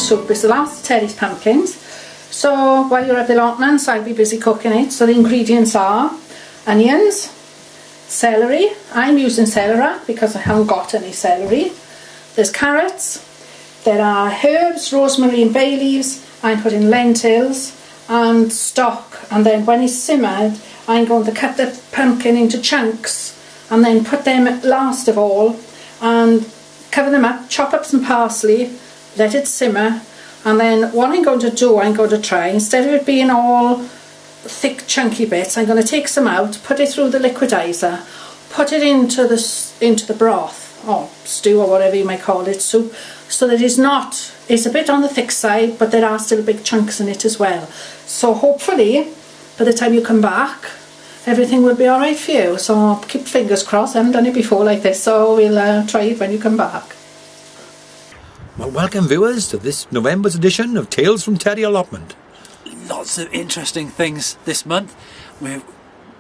soup is the last of Terry's pumpkins. So while you're at the allotments, I'll be busy cooking it. So the ingredients are onions, celery. I'm using celery because I haven't got any celery. There's carrots. There are herbs, rosemary and bay leaves. I'm putting lentils and stock. And then when it's simmered, I'm going to cut the pumpkin into chunks and then put them last of all and cover them up, chop up some parsley, let it simmer, and then what I'm going to do, I'm going to try, instead of it being all thick chunky bits, I'm going to take some out, put it through the liquidizer, put it into the broth, or stew or whatever you may call it, soup, so that it's a bit on the thick side, but there are still big chunks in it as well. So hopefully, by the time you come back, everything will be alright for you. So keep fingers crossed. I haven't done it before like this, so we'll try it when you come back. Well, welcome viewers to this November's edition of Tales from Terry Allotment. Lots of interesting things this month. We're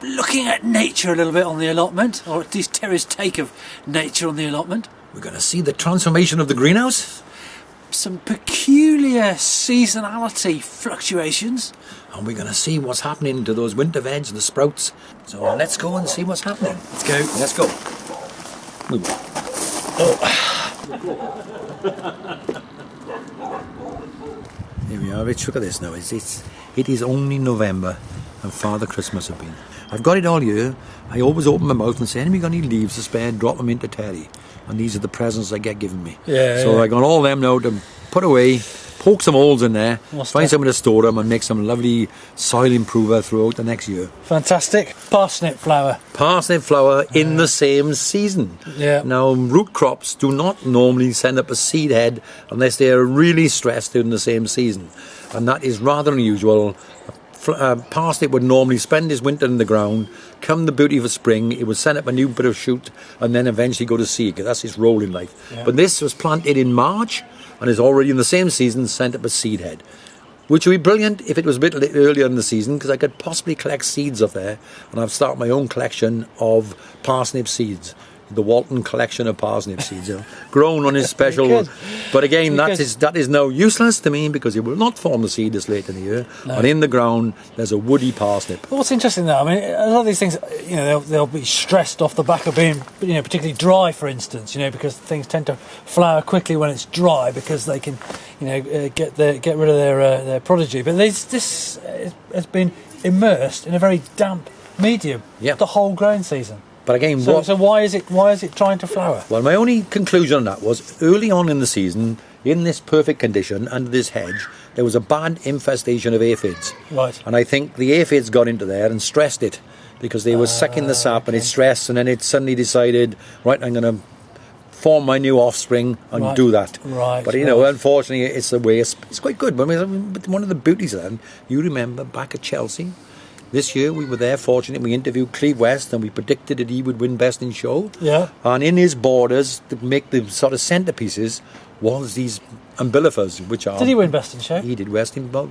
looking at nature a little bit on the allotment, or at least Terry's take of nature on the allotment. We're going to see the transformation of the greenhouse. Some peculiar seasonality fluctuations. And we're going to see what's happening to those winter veg, the sprouts. So let's go and see what's happening. Let's go. Let's go. Oh. Here we are, Rich. Look at this now. It is only November and Father Christmas have been. I've got it all year. I always open my mouth and say, anybody got any leaves to spare, drop them into Terry. And these are the presents I get given me. So I got all them now to put away, poke some holes in there, find somewhere to store them and make some lovely soil improver throughout the next year. Fantastic. Parsnip flower. Parsnip flower in the same season. Yeah. Now, root crops do not normally send up a seed head unless they are really stressed in the same season. And that is rather unusual. Parsnip would normally spend his winter in the ground, come the beauty of spring, it would send up a new bit of shoot and then eventually go to seed, because that's his role in life. Yeah. But this was planted in March and is already in the same season sent up a seed head, which would be brilliant if it was a bit earlier in the season, because I could possibly collect seeds off there and I've started my own collection of parsnip seeds. The Walton collection of parsnip seeds, grown on his special. But again, that is now useless to me because it will not form the seed this late in the year. No. And in the ground, there's a woody parsnip. Well, what's interesting though, I mean, a lot of these things, they'll be stressed off the back of being, particularly dry, for instance, because things tend to flower quickly when it's dry because they can, get rid of their prodigy. But this has been immersed in a very damp medium the whole growing season. But again, so why is it trying to flower? Well, my only conclusion on that was early on in the season, in this perfect condition under this hedge, there was a bad infestation of aphids. Right. And I think the aphids got into there and stressed it because they were sucking the sap and it stressed, and then it suddenly decided, right, I'm going to form my new offspring and do that. Right. But unfortunately, it's a waste. It's quite good. But one of the beauties of that, you remember back at Chelsea. This year we were there, fortunate. We interviewed Cleve West and we predicted that he would win Best in Show. Yeah. And in his borders, to make the sort of centerpieces, was these umbilifers, which are... Did he win Best in Show? He did Best in Show.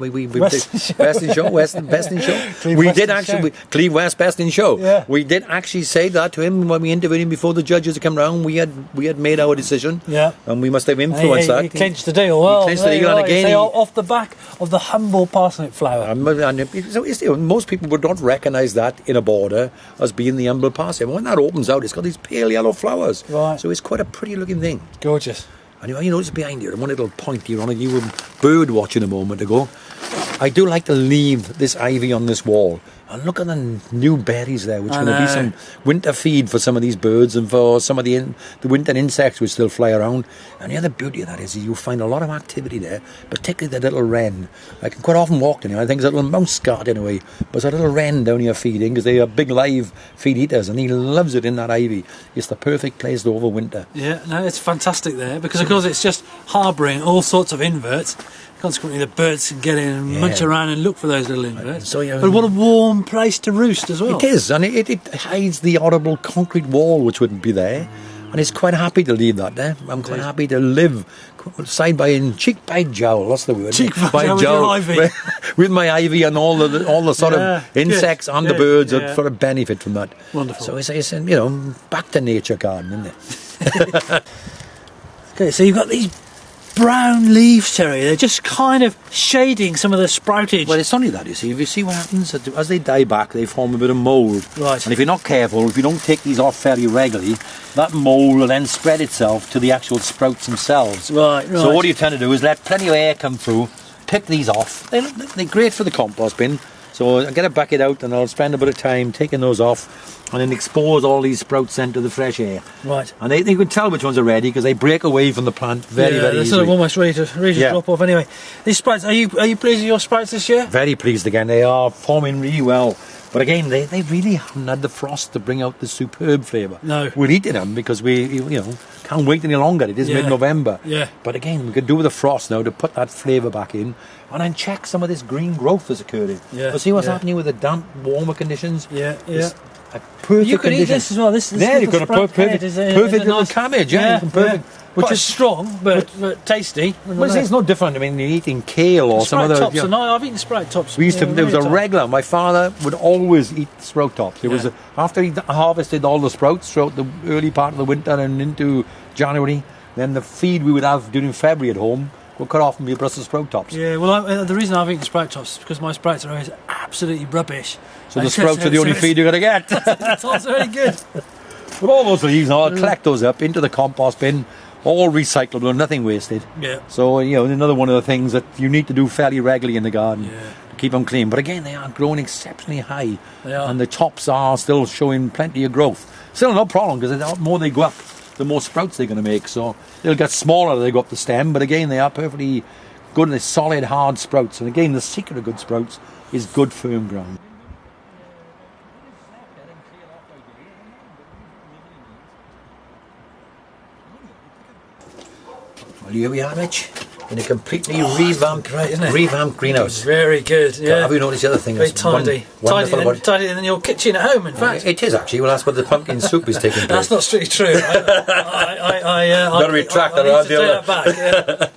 Best in Show. Best in Show. We did actually... Cleve West Best in Show. Yeah. We did actually say that to him when we interviewed him before the judges had come round. We had made our decision. Yeah. And we must have influenced that. He clinched the deal. Well, he clinched the deal, and again... off the back of the humble parsnip flower. Most people would not recognise that in a border as being the humble parsnip. When that opens out, it's got these pale yellow flowers. Right. So it's quite a pretty looking thing. Gorgeous. And you notice behind you, one little point here on it, you were bird watching a moment ago. I do like to leave this ivy on this wall. And look at the new berries there, which are going to be some winter feed for some of these birds and for some of the winter insects which still fly around. And the other beauty of that is you'll find a lot of activity there, particularly the little wren. I can quite often walk down here. I think it's a little mouse guard in a way, but there's a little wren down here feeding because they are big live feed eaters, and he loves it in that ivy. It's the perfect place to overwinter. Yeah, no, it's fantastic there because of course it's just harbouring all sorts of inverts. Consequently, the birds can get in and munch around and look for those little inverts. But what a warm place to roost as well. It is, and it hides the horrible concrete wall which wouldn't be there. And it's quite happy to leave that there. I'm quite happy to live side by cheek by jowl. That's the word. Cheek by jowl with your ivy. With my ivy and all the sort of insects and the birds that sort of benefit from that. Wonderful. So it's back to nature garden, isn't it? Okay, so you've got these brown leaves, Terry. They're just kind of shading some of the sproutage. Well, it's only that, you see. If you see what happens, as they die back, they form a bit of mould. Right. And if you're not careful, if you don't take these off fairly regularly, that mould will then spread itself to the actual sprouts themselves. Right. So what you tend to do is let plenty of air come through, pick these off. They're great for the compost bin. So I get a bucket out and I'll spend a bit of time taking those off and then expose all these sprouts into the fresh air. Right. And they can tell which ones are ready because they break away from the plant very they're easily. sort of almost ready to drop off anyway. These sprouts, are you pleased with your sprouts this year? Very pleased again. They are forming really well. But again, they really haven't had the frost to bring out the superb flavour. No. We're eating them because we can't wait any longer. It is mid-November. Yeah. But again, we could do with the frost now to put that flavour back in and then check some of this green growth that's occurring. Yeah. But see what's happening with the damp, warmer conditions? Yeah. Perfect You could eat this as well. This there, you've got a perfect little nice cabbage. Which is strong, but tasty. Well, it's no different. I mean, you're eating kale or some other. Tops, I've eaten sprout tops. We used to. There was a regular. My father would always eat sprout tops. It was after he harvested all the sprouts throughout the early part of the winter and into January. Then the feed we would have during February at home would cut off and be Brussels sprout tops. Yeah. Well, the reason I've eaten sprout tops is because my sprouts are always absolutely rubbish. So the sprouts are the only feed you're going to get. It's also very good. But all those leaves, I'll collect those up into the compost bin. All recyclable, nothing wasted. Yeah. So, another one of the things that you need to do fairly regularly in the garden to keep them clean. But again, they are growing exceptionally high. They are. And the tops are still showing plenty of growth. Still no problem, because the more they go up, the more sprouts they're going to make. So they'll get smaller as they go up the stem. But again, they are perfectly good and they're solid, hard sprouts. And again, the secret of good sprouts is good, firm ground. Well, here we are, Mitch, in a completely revamped greenhouse. Very good, yeah. Have you noticed the other thing? Very tidy. Tidier than your kitchen at home, in fact. It is actually. Well, that's where the pumpkin soup is taking place. That's not strictly true. Got to retract that. I need to take that back, yeah.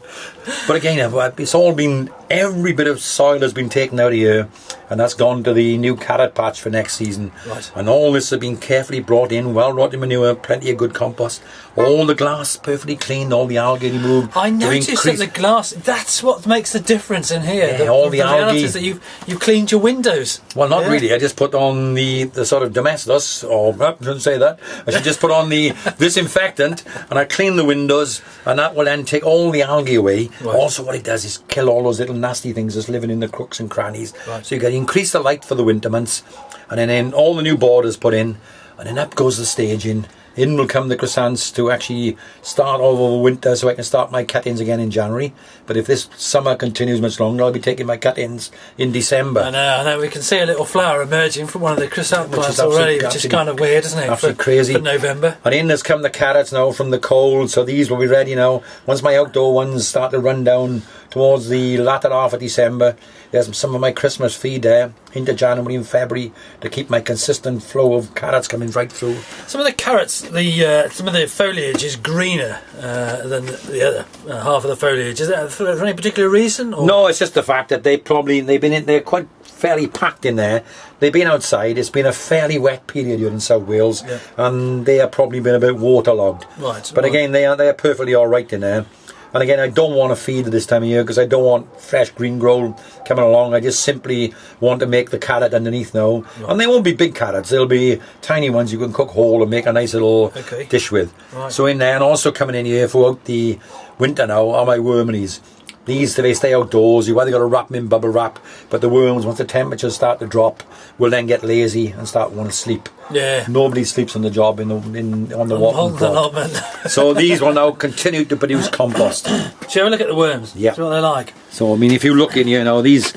But again, it's all been, every bit of soil has been taken out of here, and that's gone to the new carrot patch for next season. Right. And all this has been carefully brought in, well-rotted manure, plenty of good compost, all the glass perfectly cleaned, all the algae removed. I noticed that the glass, that's what makes the difference in here. Yeah, all the algae. Is that you've cleaned your windows. Well, not really. I just put on the sort of domestos, or I shouldn't say that. I should just put on the disinfectant, and I clean the windows, and that will then take all the algae away. Right. Also, what it does is kill all those little nasty things that's living in the crooks and crannies. Right. So you can increase the light for the winter months, and then all the new borders put in, and then up goes the staging. In will come the chrysanthemums to actually start over winter, so I can start my cut-ins again in January. But if this summer continues much longer, I'll be taking my cut-ins in December. I know. We can see a little flower emerging from one of the chrysanthemum plants already, which is kind of weird, isn't it? Absolutely crazy. For November. And in has come the carrots now from the cold, so these will be ready now. Once my outdoor ones start to run down towards the latter half of December, there's some of my Christmas feed there into January and February to keep my consistent flow of carrots coming right through. Some of the carrots, some of the foliage is greener than the other half of the foliage. Is that for any particular reason? Or? No, it's just the fact that they're quite fairly packed in there. They've been outside. It's been a fairly wet period here in South Wales, and they have probably been a bit waterlogged. Right. But again, they are perfectly all right in there. And again, I don't want to feed at this time of year because I don't want fresh green growth coming along. I just simply want to make the carrot underneath now. Right. And they won't be big carrots. They'll be tiny ones you can cook whole and make a nice little dish with. Right. So in there, and also coming in here throughout the winter now, are my wormeries. These, they stay outdoors. You've either got to wrap them in bubble wrap, but the worms, once the temperatures start to drop, will then get lazy and start wanting to sleep. Yeah. Nobody sleeps on the job on the allotment. So these will now continue to produce compost. Shall we have a look at the worms? Yeah. See what they're like. So, I mean, if you look in here, these...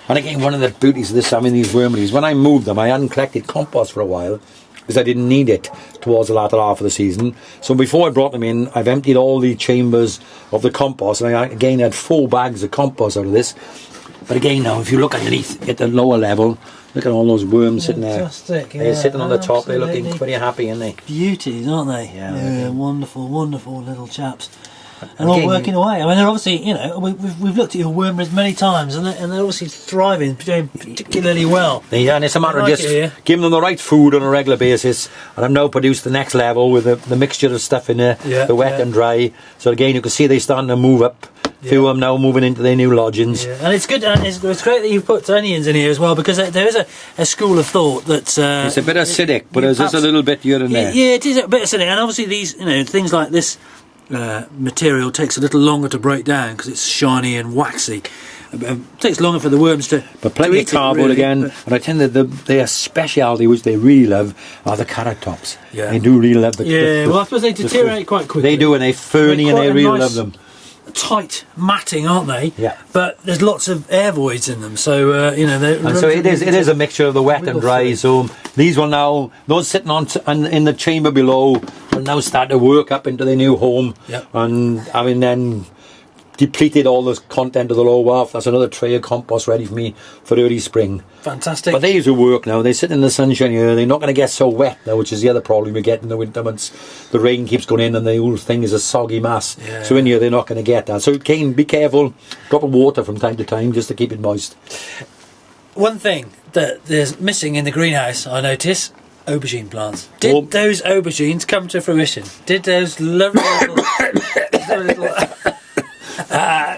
And again, one of the beauties of this, these wormeries, when I moved them, I hadn't collected compost for a while, because I didn't need it towards the latter half of the season. So before I brought them in, I've emptied all the chambers of the compost, and I again had 4 bags of compost out of this. But again now, if you look underneath at the lower level, look at all those worms sitting there. Fantastic, yeah. They're sitting on the top, they're looking pretty happy, aren't they? Beauties, aren't they? Yeah, wonderful, wonderful little chaps. and all working away. I mean, they're obviously, you know, we've looked at your wormeries many times, and they're obviously thriving, doing particularly well. Yeah, and it's a matter of just giving them the right food on a regular basis, and I've now produced the next level with the mixture of stuff in there, the wet and dry. So again, you can see they're starting to move up. Few of them now moving into their new lodgings. Yeah. And it's good, and it's great that you've put onions in here as well, because there is a school of thought that it's a bit acidic, but there's just a little bit here and there. Yeah, it is a bit acidic, and obviously these, you know, things like this material takes a little longer to break down because it's shiny and waxy. It takes longer for the worms to. But plenty of cardboard again, and I tend that their speciality, which they really love, are the carrot tops. Yeah, they do really love the. Yeah, well, I suppose they deteriorate quite quickly. They do, and they're ferny, and they really love them. Tight matting, aren't they? Yeah. But there's lots of air voids in them, so you know. And so it is a mixture of the wet and dry. So these will now, those sitting on in the chamber below, will now start to work up into their new home. Yep. And having then depleted all the content of the lower wharf, that's another tray of compost ready for me for early spring. Fantastic. But these will work now. They sit in the sunshine here. They're not going to get so wet now, which is the other problem we get in the winter months. The rain keeps going in and the whole thing is a soggy mass. Yeah. So in here they're not going to get that. So be careful. Drop of water from time to time just to keep it moist. One thing that there's missing in the greenhouse, I notice, aubergine plants. Did those aubergines come to fruition? Did those lovely little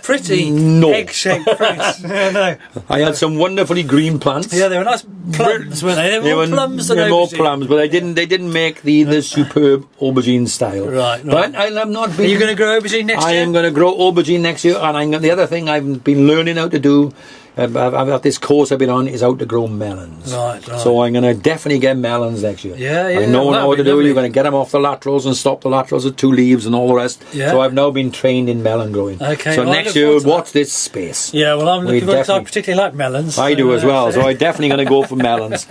pretty egg-shaped fruits? No. I had some wonderfully green plants. Yeah, they were nice plums, weren't they? They were more plums than aubergine. More plums, but they didn't make the superb aubergine style. Right. But I'm not. Are you going to grow aubergine next year? I am going to grow aubergine next year, and the other thing I've been learning how to do. I've got this course I've been on is how to grow melons. Right. So I'm going to definitely get melons next year. Yeah. I know how to do it. You're going to get them off the laterals and stop the laterals at 2 leaves and all the rest. Yeah. So I've now been trained in melon growing. Okay. So next year, watch this space. Yeah, well, I'm looking forward to. I particularly like melons. I do as well. So I'm definitely going to go for melons.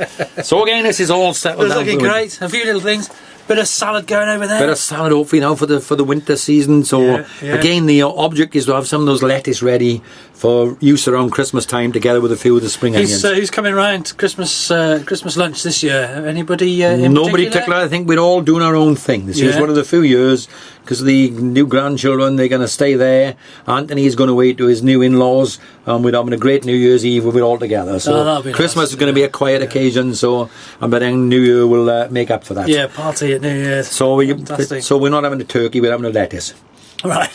So again, this is all settled down. It's looking great. A few little things. Bit of salad going over there. Bit of salad, hopefully now for the winter season. So again, the object is to have some of those lettuce ready for use around Christmas time, together with a few of the spring onions. Who's coming round Christmas lunch this year? Anybody? Nobody particular. I think we're all doing our own thing. This is one of the few years because the new grandchildren, they're going to stay there. Anthony's going away to his new in-laws, and we're having a great New Year's Eve with it all together. So Christmas is going to be a quiet occasion. So, but then New Year will make up for that. Yeah, party at New Year's. So we're not having a turkey, we're having a lettuce. Right.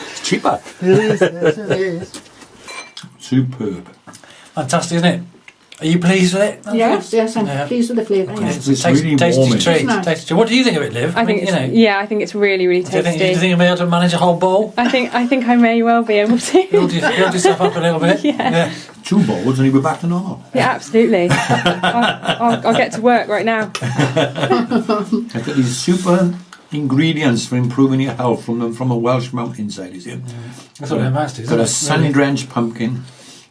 It's cheaper. It is. Superb. Fantastic, isn't it? Are you pleased with it? Yes, I'm pleased with the flavour. It's really tasty treat. Tasty treat. What do you think of it, Liv? I think it's really, really tasty. Do you think you'll be able to manage a whole bowl? I think I may well be able to. Build yourself up a little bit. Yeah. 2 bowls and you'll be back to normal. Yeah, absolutely. I'll get to work right now. I've got these super ingredients for improving your health from a Welsh mountainside, is it? That's what it amounts to. You've got a sun-drenched pumpkin,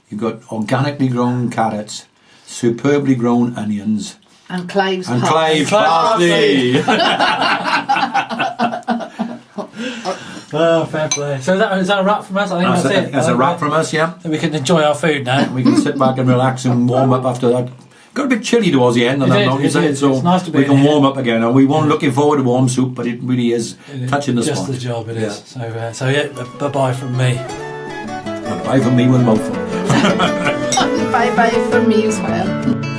you've got organically grown carrots, superbly grown onions, and Clive's parsley. Oh, fair play. So is that a wrap from us? I think that's it. That's a wrap from us, yeah. So we can enjoy our food now. We can sit back and relax and warm up after that. Got a bit chilly towards the end on that mountainside, so nice to be we can warm up again. And we weren't looking forward to warm soup, but it really is touching the spot. Just the job, it is. So yeah, bye-bye from me. Bye from me with a mouthful. Bye-bye from me as well.